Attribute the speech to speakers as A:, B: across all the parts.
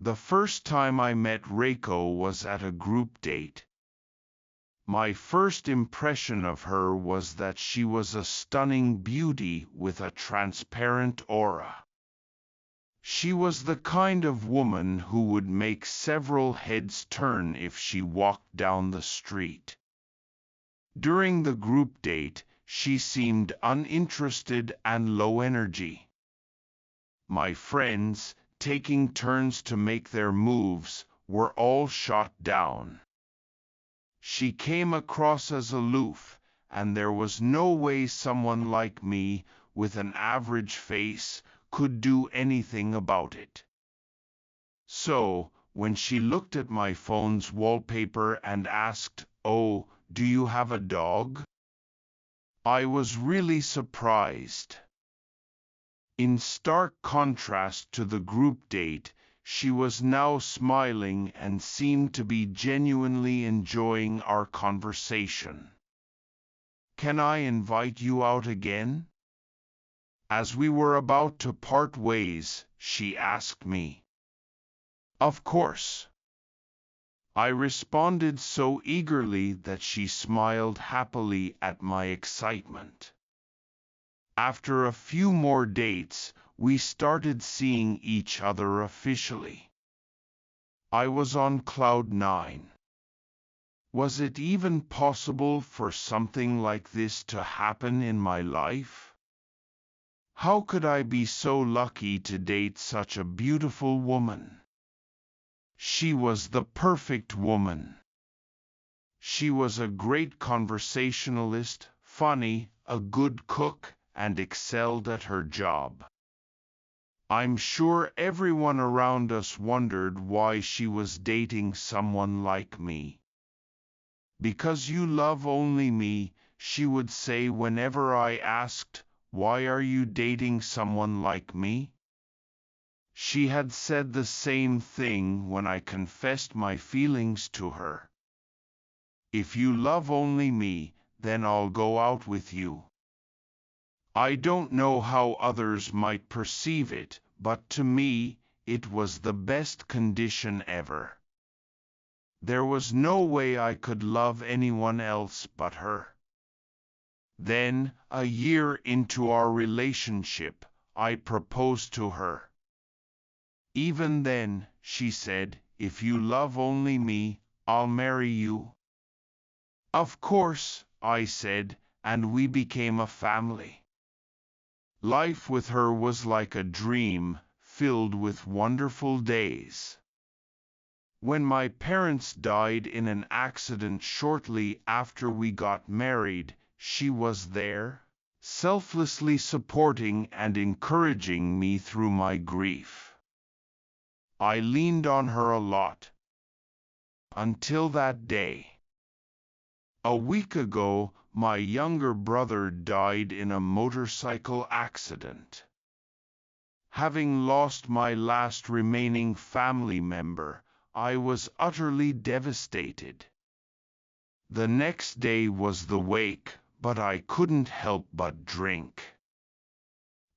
A: The first time I met Reiko was at a group date. My first impression of her was that she was a stunning beauty with a transparent aura. She was the kind of woman who would make several heads turn if she walked down the street. During the group date, she seemed uninterested and low energy. My friends, taking turns to make their moves, were all shot down. She came across as aloof, and there was no way someone like me, with an average face, could do anything about it. So, when she looked at my phone's wallpaper and asked, "Oh, do you have a dog?" I was really surprised. In stark contrast to the group date, she was now smiling and seemed to be genuinely enjoying our conversation. "Can I invite you out again?" As we were about to part ways, she asked me. "Of course." I responded so eagerly that she smiled happily at my excitement. After a few more dates, we started seeing each other officially. I was on cloud 9. Was it even possible for something like this to happen in my life? How could I be so lucky to date such a beautiful woman? She was the perfect woman. She was a great conversationalist, funny, a good cook, and excelled at her job. I'm sure everyone around us wondered why she was dating someone like me. "Because you love only me," she would say whenever I asked, "Why are you dating someone like me?" She had said the same thing when I confessed my feelings to her. "If you love only me, then I'll go out with you." I don't know how others might perceive it, but to me, it was the best condition ever. There was no way I could love anyone else but her. Then, a year into our relationship, I proposed to her. Even then, she said, "If you love only me, I'll marry you." "Of course," I said, and we became a family. Life with her was like a dream, filled with wonderful days. When my parents died in an accident shortly after we got married, she was there, selflessly supporting and encouraging me through my grief. I leaned on her a lot. Until that day. A week ago, my younger brother died in a motorcycle accident. Having lost my last remaining family member, I was utterly devastated. The next day was the wake, but I couldn't help but drink.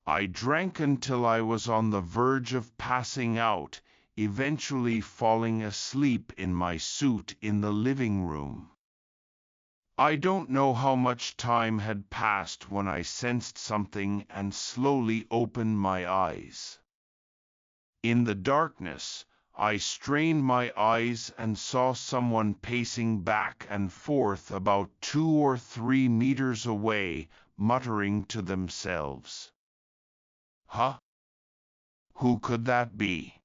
A: I drank until I was on the verge of passing out, eventually falling asleep in my suit in the living room. I don't know how much time had passed when I sensed something and slowly opened my eyes. In the darkness, I strained my eyes and saw someone pacing back and forth about 2 or 3 meters away, muttering to themselves. "Huh? Who could that be?"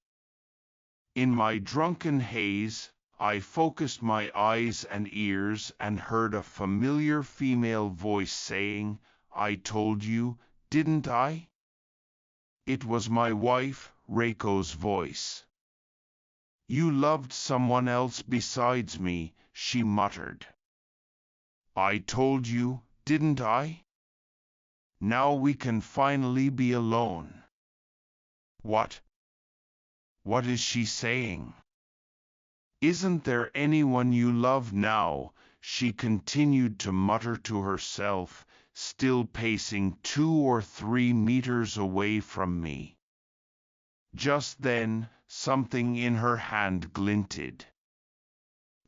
A: In my drunken haze, I focused my eyes and ears and heard a familiar female voice saying, "I told you, didn't I?" It was my wife, Reiko's voice. "You loved someone else besides me," she muttered. "I told you, didn't I? Now we can finally be alone." What? What is she saying? "Isn't there anyone you love now?" she continued to mutter to herself, still pacing 2 or 3 meters away from me. Just then, something in her hand glinted.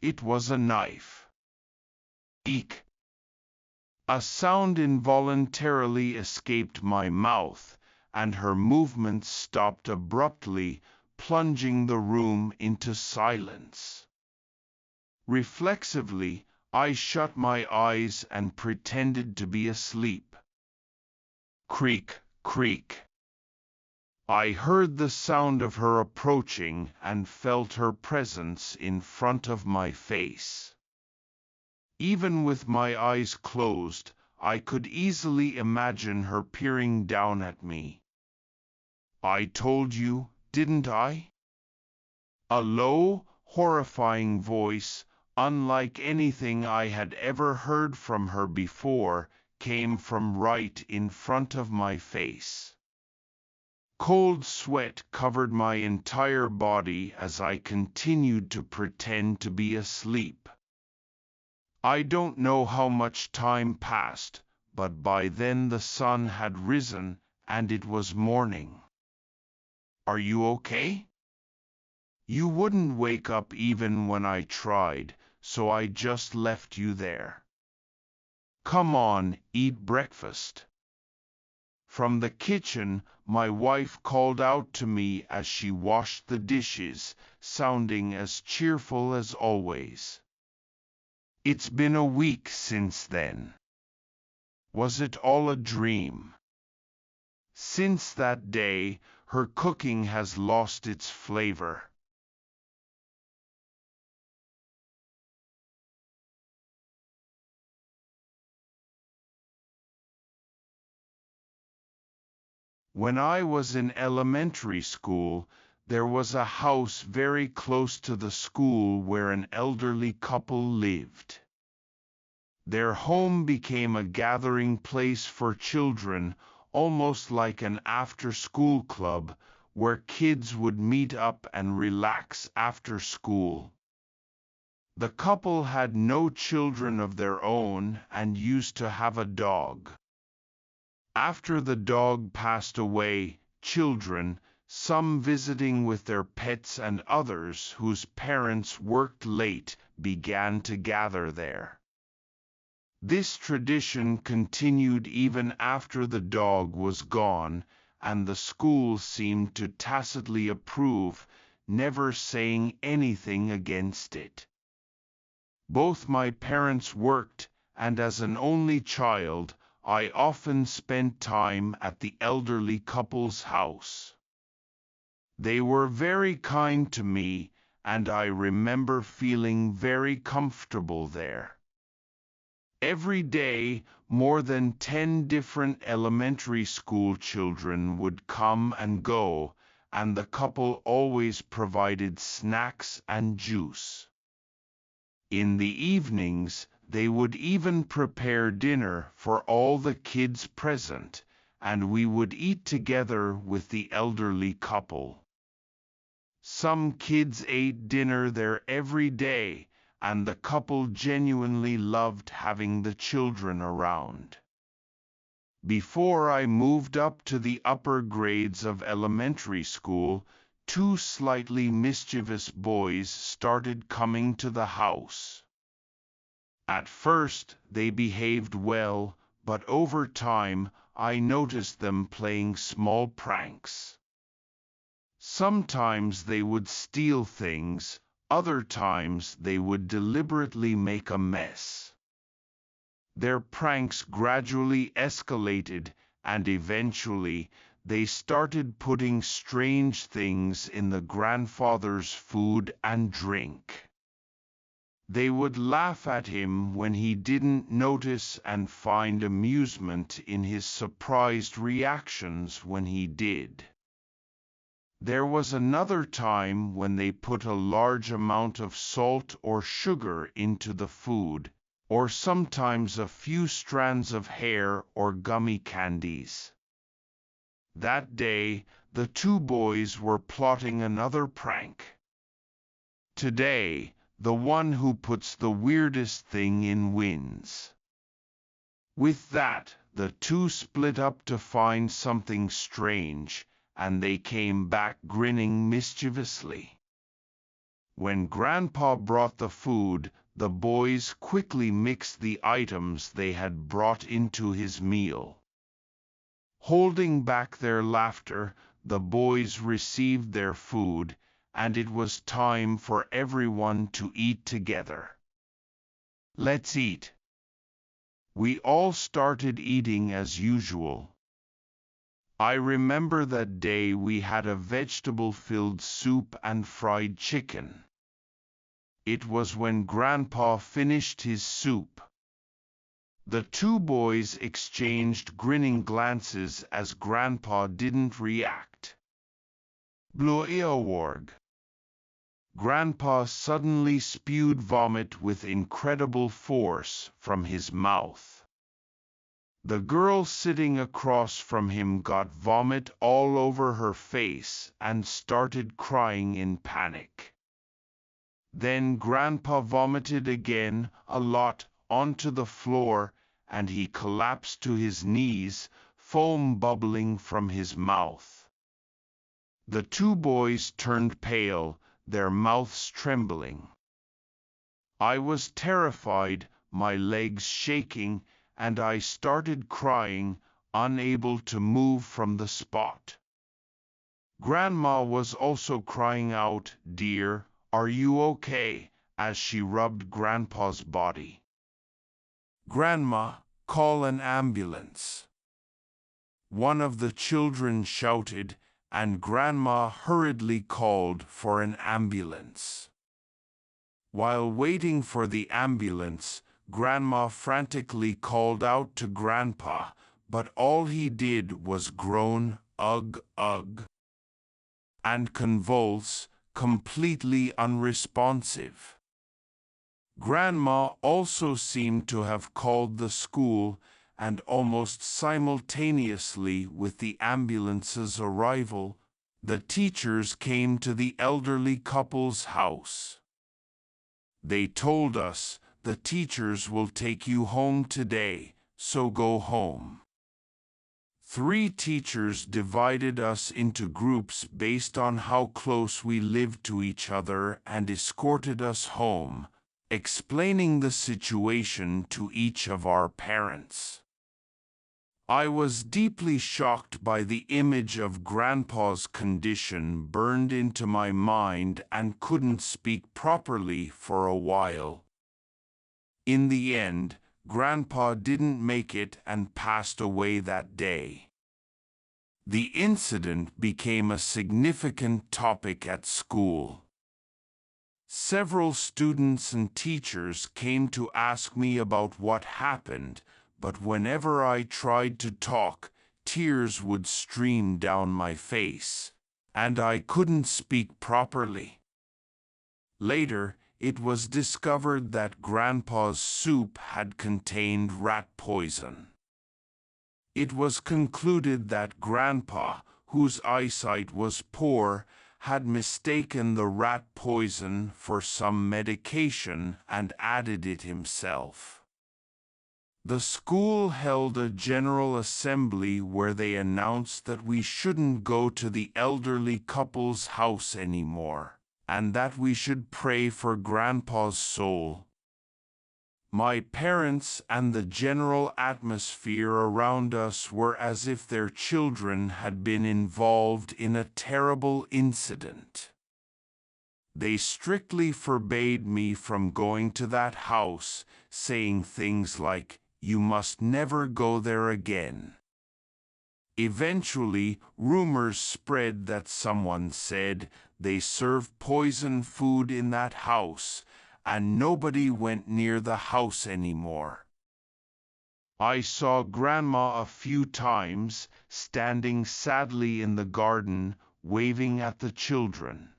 A: It was a knife. Eek! A sound involuntarily escaped my mouth, and her movements stopped abruptly, plunging the room into silence. Reflexively, I shut my eyes and pretended to be asleep. Creak, creak. I heard the sound of her approaching and felt her presence in front of my face. Even with my eyes closed, I could easily imagine her peering down at me. I told you, didn't I? A low, horrifying voice, unlike anything I had ever heard from her before, came from right in front of my face. Cold sweat covered my entire body as I continued to pretend to be asleep. I don't know how much time passed, but by then the sun had risen and it was morning. Are you okay? You wouldn't wake up even when I tried, so I just left you there. Come on, eat breakfast. From the kitchen, my wife called out to me as she washed the dishes, sounding as cheerful as always. It's been a week since then. Was it all a dream? Since that day, her cooking has lost its flavor. When I was in elementary school, there was a house very close to the school where an elderly couple lived. Their home became a gathering place for children, almost like an after-school club, where kids would meet up and relax after school. The couple had no children of their own and used to have a dog. After the dog passed away, children, some visiting with their pets and others whose parents worked late, began to gather there. This tradition continued even after the dog was gone, and the school seemed to tacitly approve, never saying anything against it. Both my parents worked, and as an only child, I often spent time at the elderly couple's house. They were very kind to me, and I remember feeling very comfortable there. Every day, more than 10 different elementary school children would come and go, and the couple always provided snacks and juice. In the evenings, they would even prepare dinner for all the kids present, and we would eat together with the elderly couple. Some kids ate dinner there every day, and the couple genuinely loved having the children around. Before I moved up to the upper grades of elementary school, 2 slightly mischievous boys started coming to the house. At first, they behaved well, but over time, I noticed them playing small pranks. Sometimes they would steal things, other times they would deliberately make a mess. Their pranks gradually escalated, and eventually, they started putting strange things in the grandfather's food and drink. They would laugh at him when he didn't notice and find amusement in his surprised reactions when he did. There was another time when they put a large amount of salt or sugar into the food, or sometimes a few strands of hair or gummy candies. That day, the 2 boys were plotting another prank. Today, the one who puts the weirdest thing in wins. With that, the 2 split up to find something strange, and they came back grinning mischievously. When Grandpa brought the food, the boys quickly mixed the items they had brought into his meal. Holding back their laughter, the boys received their food, and it was time for everyone to eat together. "Let's eat." We all started eating as usual. I remember that day we had a vegetable-filled soup and fried chicken. It was when Grandpa finished his soup. The two boys exchanged grinning glances as Grandpa didn't react. Blöeorg. Grandpa suddenly spewed vomit with incredible force from his mouth. The girl sitting across from him got vomit all over her face and started crying in panic. Then Grandpa vomited again, a lot, onto the floor, and he collapsed to his knees, foam bubbling from his mouth. The two boys turned pale, their mouths trembling. I was terrified, my legs shaking, and I started crying, unable to move from the spot. Grandma was also crying out, "Dear, are you okay?" as she rubbed Grandpa's body. "Grandma, call an ambulance." One of the children shouted, and Grandma hurriedly called for an ambulance. While waiting for the ambulance, Grandma frantically called out to Grandpa, but all he did was groan, "Ugh, ugh," and convulse, completely unresponsive. Grandma also seemed to have called the school, and almost simultaneously with the ambulance's arrival, the teachers came to the elderly couple's house. They told us, "The teachers will take you home today, so go home." 3 teachers divided us into groups based on how close we lived to each other and escorted us home, explaining the situation to each of our parents. I was deeply shocked by the image of Grandpa's condition burned into my mind and couldn't speak properly for a while. In the end, Grandpa didn't make it and passed away that day. The incident became a significant topic at school. Several students and teachers came to ask me about what happened, but whenever I tried to talk, tears would stream down my face, and I couldn't speak properly. Later, it was discovered that Grandpa's soup had contained rat poison. It was concluded that Grandpa, whose eyesight was poor, had mistaken the rat poison for some medication and added it himself. The school held a general assembly where they announced that we shouldn't go to the elderly couple's house anymore, and that we should pray for Grandpa's soul. My parents and the general atmosphere around us were as if their children had been involved in a terrible incident. They strictly forbade me from going to that house, saying things like, "You must never go there again." Eventually, rumors spread that someone said they served poison food in that house, and nobody went near the house anymore. I saw Grandma a few times, standing sadly in the garden, waving at the children.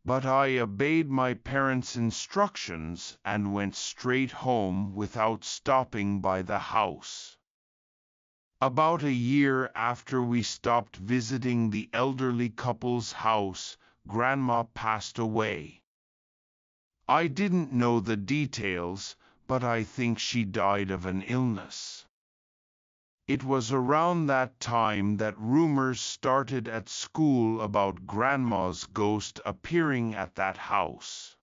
A: But I obeyed my parents' instructions and went straight home without stopping by the house. About a year after we stopped visiting the elderly couple's house, Grandma passed away. I didn't know the details, but I think she died of an illness. It was around that time that rumors started at school about Grandma's ghost appearing at that house.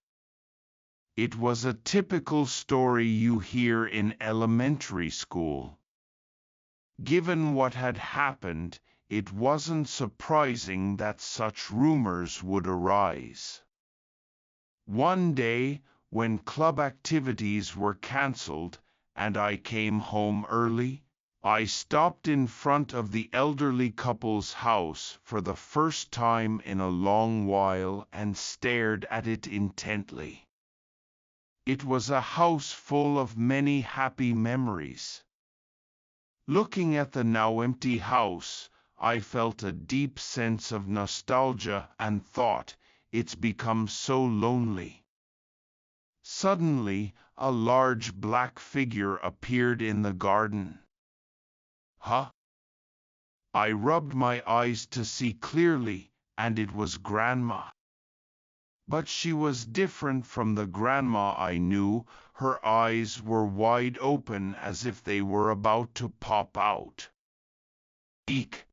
A: It was a typical story you hear in elementary school. Given what had happened, it wasn't surprising that such rumors would arise. One day, when club activities were cancelled and I came home early, I stopped in front of the elderly couple's house for the first time in a long while and stared at it intently. It was a house full of many happy memories. Looking at the now empty house, I felt a deep sense of nostalgia and thought, it's become so lonely. Suddenly, a large black figure appeared in the garden. Huh? I rubbed my eyes to see clearly, and it was Grandma. But she was different from the Grandma I knew. Her eyes were wide open as if they were about to pop out. Eek!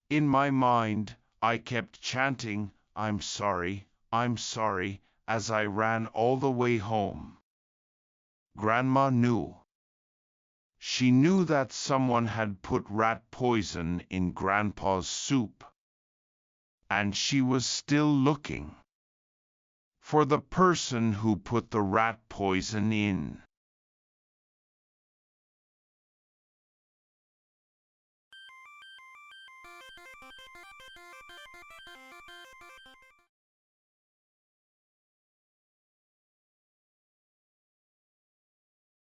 A: In my mind, I kept chanting, I'm sorry, as I ran all the way home. Grandma knew. She knew that someone had put rat poison in Grandpa's soup. And she was still looking for the person who put the rat poison in.